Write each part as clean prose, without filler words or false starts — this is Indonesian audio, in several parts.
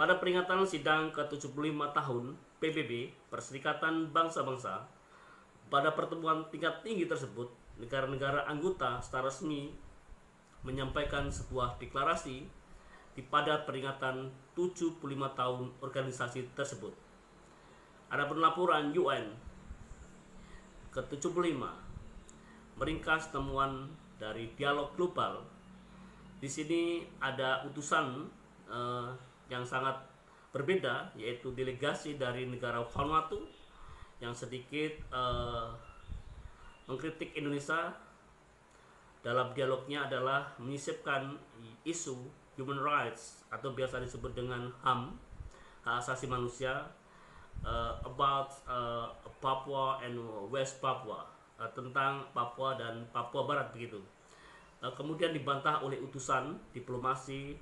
Pada peringatan sidang ke-75 tahun PBB, Perserikatan Bangsa-Bangsa, pada pertemuan tingkat tinggi tersebut, negara-negara anggota secara resmi menyampaikan sebuah deklarasi pada peringatan 75 tahun organisasi tersebut. Adapun laporan UN ke-75 meringkas temuan dari dialog global. Di sini ada utusan yang sangat berbeda, yaitu delegasi dari negara Vanuatu yang sedikit mengkritik Indonesia. Dalam dialognya adalah menyisipkan isu human rights atau biasa disebut dengan HAM, hak asasi manusia, about Papua and West Papua, tentang Papua dan Papua Barat begitu. Kemudian dibantah oleh utusan diplomasi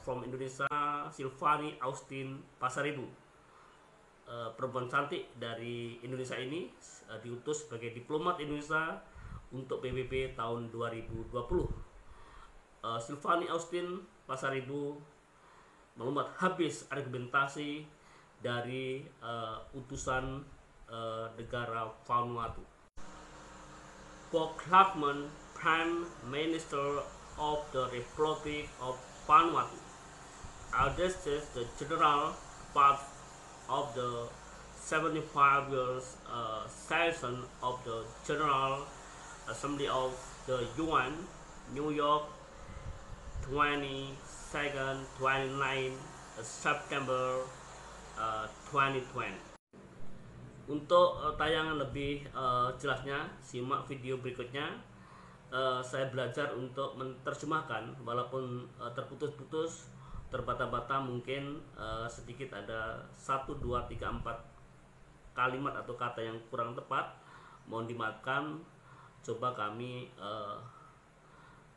from Indonesia, Silvani Austin Pasaribu. Perempuan cantik dari Indonesia ini diutus sebagai diplomat Indonesia untuk PBB tahun 2020. Silvani Austin Pasaribu melumat habis argumentasi dari utusan negara Vanuatu. Proclamation Prime Minister of the Republic of Vanuatu addresses the general part of the 75 years session of the General Assembly of the UN, New York, 22nd, 29 September 2020. Untuk tayangan lebih jelasnya, simak video berikutnya. Saya belajar untuk menerjemahkan, walaupun terputus-putus, terbata-bata, mungkin sedikit ada 1, 2, 3, 4 kalimat atau kata yang kurang tepat, mohon dimaafkan. Coba kami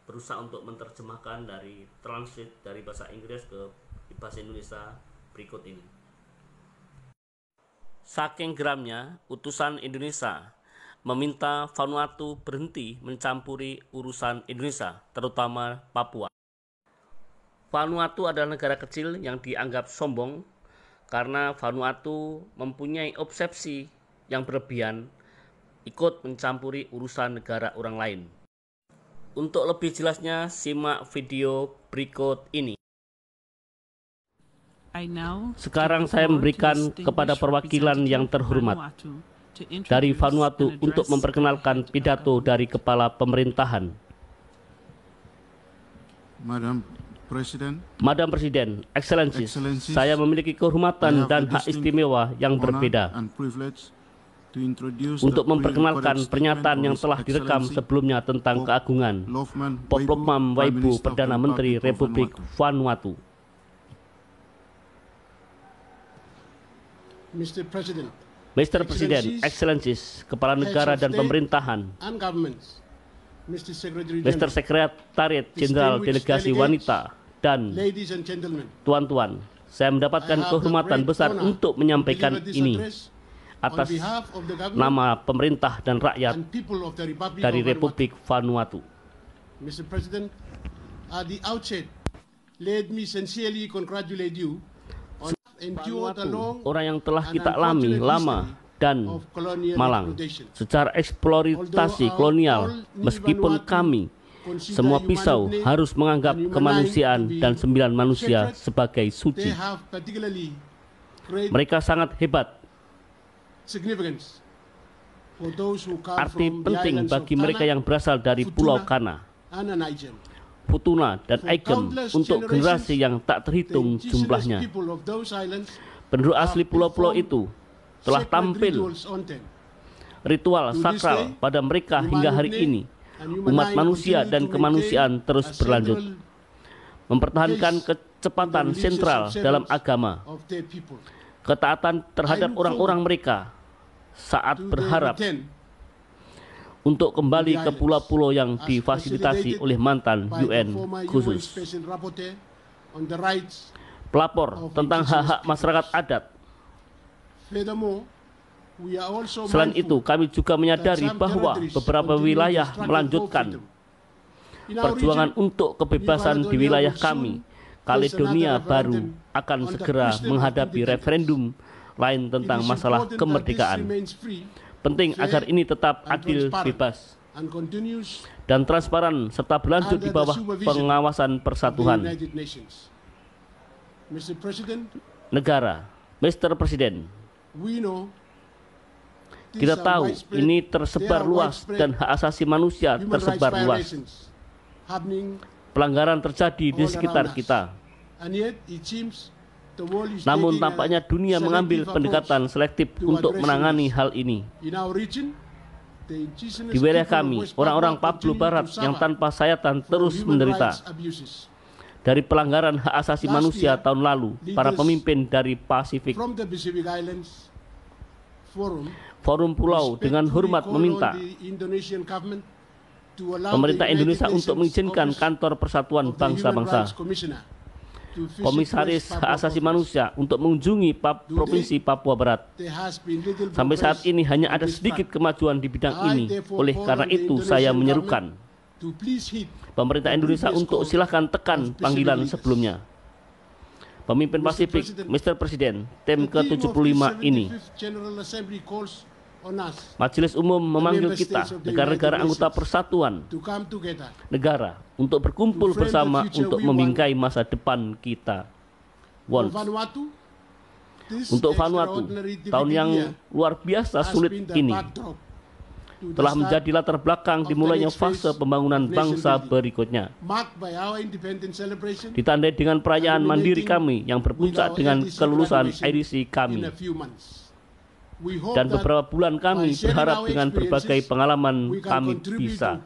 berusaha untuk menerjemahkan dari translate dari bahasa Inggris ke bahasa Indonesia berikut ini. Saking geramnya, utusan Indonesia meminta Vanuatu berhenti mencampuri urusan Indonesia, terutama Papua. Vanuatu adalah negara kecil yang dianggap sombong karena Vanuatu mempunyai obsesi yang berlebihan ikut mencampuri urusan negara orang lain. Untuk lebih jelasnya, simak video berikut ini. Sekarang saya memberikan kepada perwakilan yang terhormat dari Vanuatu untuk memperkenalkan pidato dari Kepala Pemerintahan. Madam Presiden, Excellencies, saya memiliki kehormatan dan hak istimewa yang berbeda untuk memperkenalkan pernyataan yang telah direkam sebelumnya tentang keagungan Pop Lopmam Waibu, Perdana Menteri Republik Vanuatu. Mr. Presiden, Excellencies, Kepala Negara dan Pemerintahan, Mr. Sekretariat Jenderal Delegasi Wanita, dan tuan-tuan, saya mendapatkan kehormatan besar untuk menyampaikan ini atas nama pemerintah dan rakyat dari Republik Vanuatu. Mr. President, at the outset, let me sincerely congratulate you on Vanuatu, orang yang telah kita alami lama dan malang secara eksploitasi kolonial, meskipun kami semua pisau harus menganggap kemanusiaan dan 9 manusia sebagai suci. Mereka sangat hebat. Arti penting bagi mereka yang berasal dari Pulau Kana, Futuna, dan Aigem untuk generasi yang tak terhitung jumlahnya. Penduduk asli pulau-pulau itu telah tampil ritual sakral pada mereka hingga hari ini. Umat manusia dan kemanusiaan terus berlanjut mempertahankan kecepatan sentral dalam agama, ketaatan terhadap orang-orang mereka saat berharap untuk kembali ke pulau-pulau yang difasilitasi oleh mantan UN khusus. Pelapor tentang hak-hak masyarakat adat. Selain itu, kami juga menyadari bahwa beberapa wilayah melanjutkan perjuangan untuk kebebasan di wilayah kami Kaledonia Baru akan segera menghadapi referendum lain tentang masalah kemerdekaan. Penting agar ini tetap adil, bebas, dan transparan serta berlanjut di bawah pengawasan persatuan negara. Mr. Presiden, kita tahu ini tersebar luas dan hak asasi manusia tersebar luas. Pelanggaran terjadi di sekitar kita. Namun tampaknya dunia mengambil pendekatan selektif untuk menangani hal ini. Di wilayah kami, orang-orang Papua Barat yang tanpa sayatan terus menderita. Dari pelanggaran hak asasi manusia tahun lalu, para pemimpin dari Pasifik Forum Pulau dengan hormat meminta pemerintah Indonesia untuk mengizinkan kantor Persatuan Bangsa-Bangsa, Komisaris Hak Asasi Manusia untuk mengunjungi Provinsi Papua Barat. Sampai saat ini hanya ada sedikit kemajuan di bidang ini. Oleh karena itu saya menyerukan pemerintah Indonesia untuk silakan tekan panggilan sebelumnya. Pemimpin Pasifik, Mr. Presiden, tim ke-75 ini, Majelis Umum memanggil kita, negara-negara anggota persatuan negara, untuk berkumpul bersama untuk membingkai masa depan kita. Untuk Vanuatu, tahun yang luar biasa sulit ini telah menjadi latar belakang dimulainya fase pembangunan bangsa berikutnya. Ditandai dengan perayaan mandiri kami yang berpuncak dengan kelulusan IDC kami. Dan beberapa bulan kami berharap dengan berbagai pengalaman kami bisa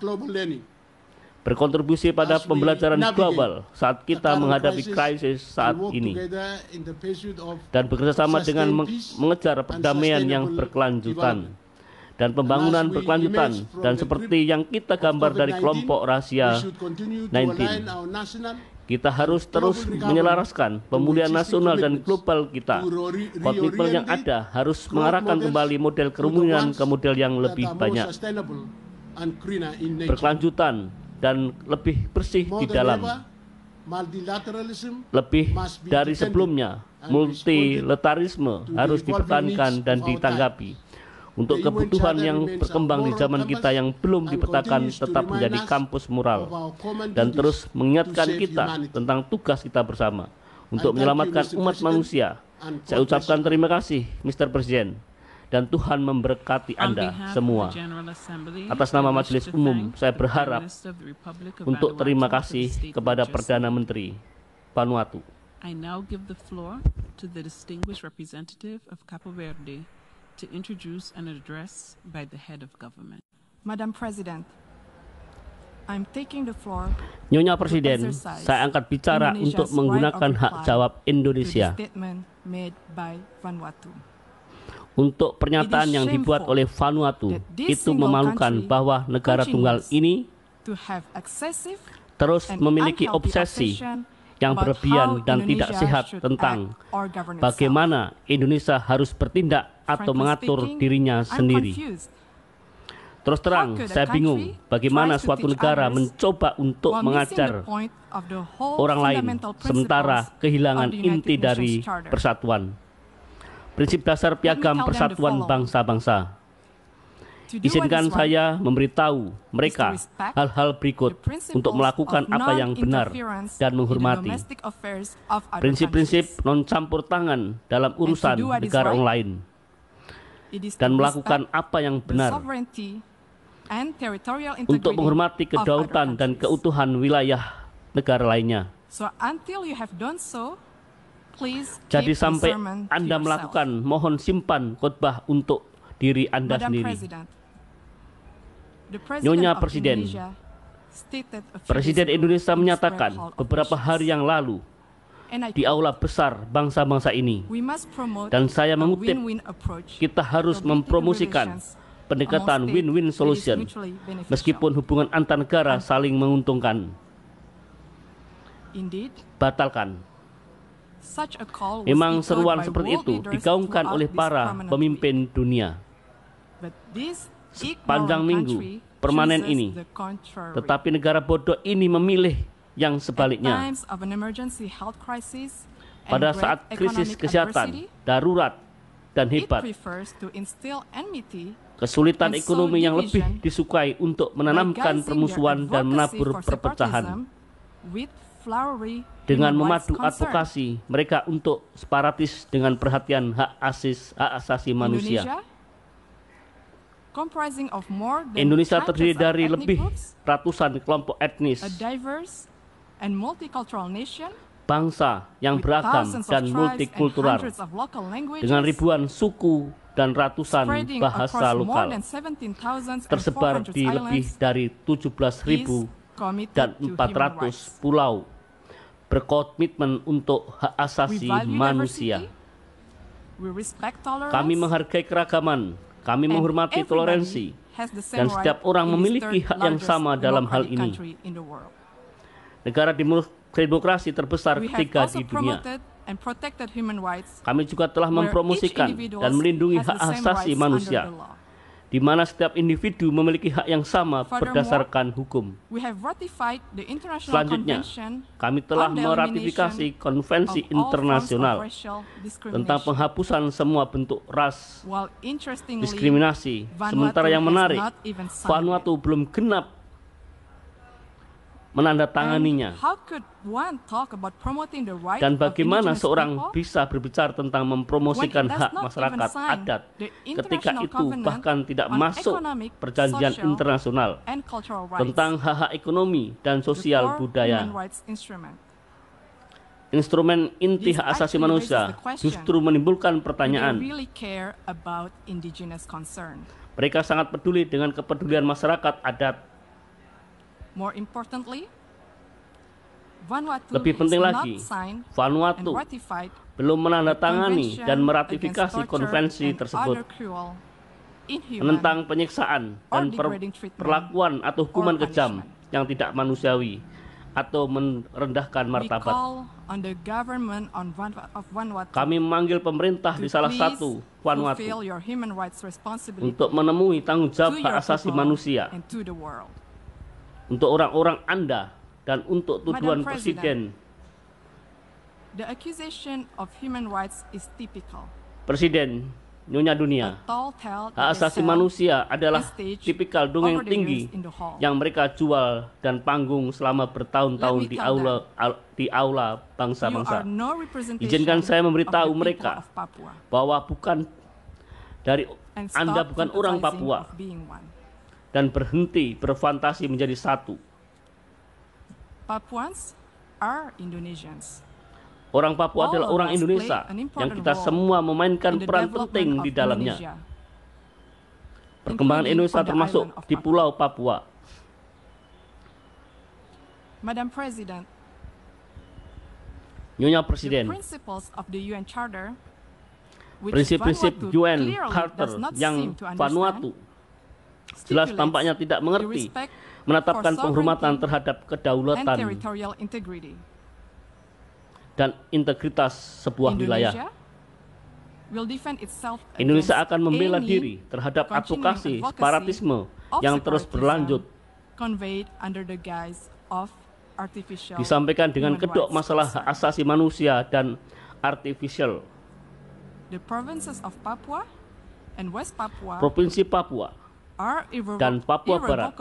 berkontribusi pada pembelajaran global saat kita menghadapi krisis saat ini, dan bekerjasama dengan mengejar perdamaian yang berkelanjutan dan pembangunan berkelanjutan, dan seperti yang kita gambar dari kelompok rahasia 19, kita harus terus menyelaraskan pemulihan nasional dan global kita. Komitmen yang ada harus mengarahkan kembali model kerumunan ke model yang lebih banyak, berkelanjutan, dan lebih bersih di dalam. Lebih dari sebelumnya, multilateralisme harus dipertahankan dan ditanggapi untuk kebutuhan yang berkembang di zaman kita yang belum dipetakan, tetap menjadi kampus moral, dan terus mengingatkan kita tentang tugas kita bersama untuk menyelamatkan umat manusia. Saya ucapkan terima kasih, Mr. Presiden, dan Tuhan memberkati Anda semua. Atas nama Majelis Umum, saya berharap untuk terima kasih kepada Perdana Menteri Vanuatu. I now give the floor to the distinguished representative of Cabo Verde to introduce an address by the head of government. Madam President, I'm taking the floor. Nyonya Presiden, saya angkat bicara untuk menggunakan hak jawab Indonesia untuk pernyataan yang dibuat oleh Vanuatu. Itu memalukan bahwa negara tunggal ini terus memiliki obsesi yang berlebihan dan tidak sehat tentang bagaimana Indonesia harus bertindak atau mengatur dirinya sendiri. Terus terang, saya bingung bagaimana suatu negara mencoba untuk mengajar orang lain sementara kehilangan inti dari persatuan. Prinsip dasar piagam persatuan bangsa-bangsa. Izinkan saya memberitahu mereka hal-hal berikut untuk melakukan apa yang benar dan menghormati prinsip-prinsip non-campur tangan dalam urusan negara orang lain, dan melakukan apa yang benar untuk menghormati kedaulatan dan keutuhan wilayah negara lainnya. Jadi sampai Anda melakukan, mohon simpan khotbah untuk diri Anda sendiri. Nyonya Presiden, Presiden Indonesia menyatakan beberapa hari yang lalu di aula besar bangsa-bangsa ini, dan saya mengutip, kita harus mempromosikan pendekatan win-win solution meskipun hubungan antar negara saling menguntungkan. Batalkan. Memang seruan seperti itu digaungkan oleh para pemimpin dunia sepanjang minggu permanen ini, tetapi negara bodoh ini memilih yang sebaliknya. Pada saat krisis kesehatan, darurat, dan hebat, kesulitan ekonomi yang lebih disukai untuk menanamkan permusuhan dan menabur perpecahan. Dengan memadu advokasi mereka untuk separatis dengan perhatian hak asasi manusia. Indonesia terdiri dari lebih ratusan kelompok etnis, bangsa yang beragam dan multikultural, dengan ribuan suku dan ratusan bahasa lokal, tersebar di lebih dari 17.000 dan 400 pulau, berkomitmen untuk hak asasi manusia. Kami menghargai keragaman, kami menghormati toleransi, dan setiap orang memiliki hak yang sama dalam hal ini. Negara demokrasi terbesar ketiga di dunia. Kami juga telah mempromosikan dan melindungi hak asasi manusia, di mana setiap individu memiliki hak yang sama berdasarkan hukum. Selanjutnya, kami telah meratifikasi Konvensi Internasional tentang penghapusan semua bentuk ras, diskriminasi. Sementara yang menarik, Vanuatu belum genap menandatanganinya. Dan bagaimana seorang bisa berbicara tentang mempromosikan hak masyarakat adat ketika itu bahkan tidak masuk perjanjian internasional tentang hak-hak ekonomi dan sosial budaya. Instrumen inti hak asasi manusia justru menimbulkan pertanyaan. Mereka sangat peduli dengan kepedulian masyarakat adat. Lebih penting lagi, Vanuatu belum menandatangani dan meratifikasi konvensi tersebut menentang penyiksaan dan perlakuan atau hukuman kejam yang tidak manusiawi atau merendahkan martabat. Kami memanggil pemerintah di salah satu Vanuatu untuk memenuhi tanggung jawab hak asasi manusia untuk orang-orang Anda dan untuk tuduhan Presiden. Presiden, Nyonya Dunia, hak asasi manusia adalah tipikal dongeng tinggi yang mereka jual dan panggung selama bertahun-tahun di aula bangsa-bangsa. Izinkan saya memberitahu mereka bahwa Anda bukan orang Papua dan berhenti berfantasi menjadi satu. Orang Papua adalah orang Indonesia yang kita semua memainkan peran penting di dalamnya. Perkembangan Indonesia termasuk di Pulau Papua. Nyonya Presiden, prinsip-prinsip UN Charter yang Vanuatu jelas tampaknya tidak mengerti menetapkan penghormatan terhadap kedaulatan dan integritas sebuah wilayah. Indonesia akan membela diri terhadap advokasi separatisme yang terus berlanjut, disampaikan dengan kedok masalah hak asasi manusia dan artificial. Provinsi Papua dan Papua Barat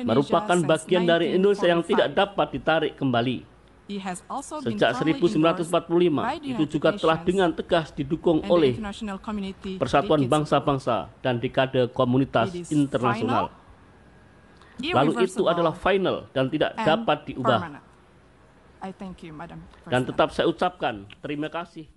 merupakan bagian dari Indonesia yang tidak dapat ditarik kembali. Sejak 1945, itu juga telah dengan tegas didukung oleh Persatuan Bangsa-Bangsa dan dekade komunitas internasional. Lalu itu adalah final dan tidak dapat diubah. Dan tetap saya ucapkan terima kasih.